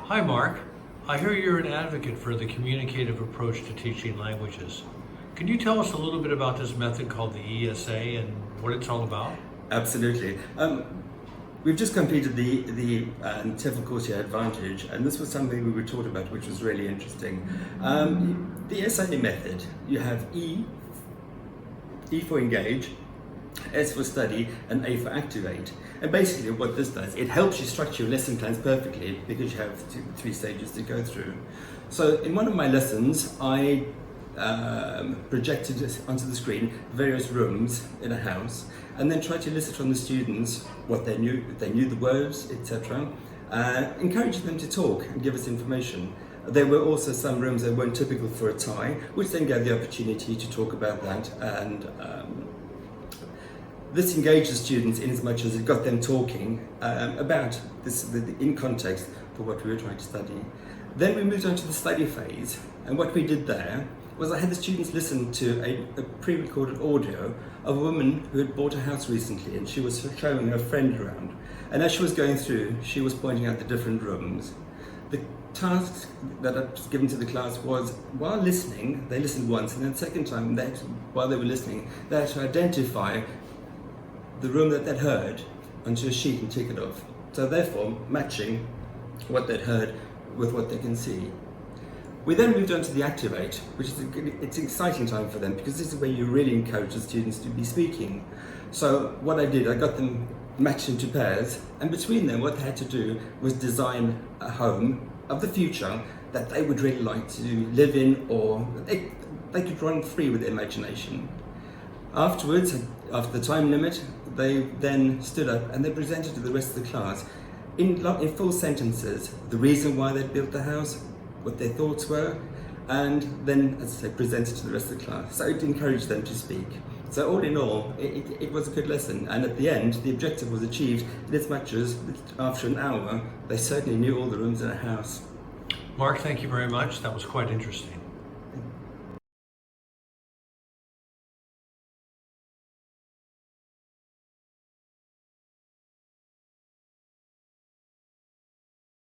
Hi, Mark. I hear you're an advocate for the communicative approach to teaching languages. Can you tell us a little bit about this method called the ESA and what it's all about? Absolutely. We've just completed the TEFL course here at Vantage, and this was something we were taught about, which was really interesting. The SA method, you have E for engage, S for study, and A for activate. And basically what this does, it helps you structure your lesson plans perfectly because you have three stages to go through. So in one of my lessons, I projected onto the screen various rooms in a house and then tried to elicit from the students what they knew, if they knew the words, etc. Encouraging them to talk and give us information. There were also some rooms that weren't typical for a Thai, which then gave the opportunity to talk about that, and this engaged the students in as much as it got them talking about this in context for what we were trying to study. Then we moved on to the study phase, and what we did there was I had the students listen to a pre-recorded audio of a woman who had bought a house recently, and she was showing her friend around. And as she was going through, she was pointing out the different rooms. The task that I was given to the class was, while listening, they listened once, and then the second time, while they were listening, they had to identify the room that they'd heard onto a sheet and tick it off. So therefore, matching what they'd heard with what they can see. We then moved on to the activate, which is it's an exciting time for them because this is where you really encourage the students to be speaking. So what I did, I got them matched into pairs, and between them what they had to do was design a home of the future that they would really like to live in, or they could run free with their imagination. Afterwards, after the time limit, they then stood up and they presented to the rest of the class in full sentences the reason why they'd built the house, what their thoughts were, and then, as I said, presented to the rest of the class. So it encouraged them to speak. So all in all, it was a good lesson, and at the end, the objective was achieved in as much as after an hour, they certainly knew all the rooms in a house. Mark, thank you very much. That was quite interesting.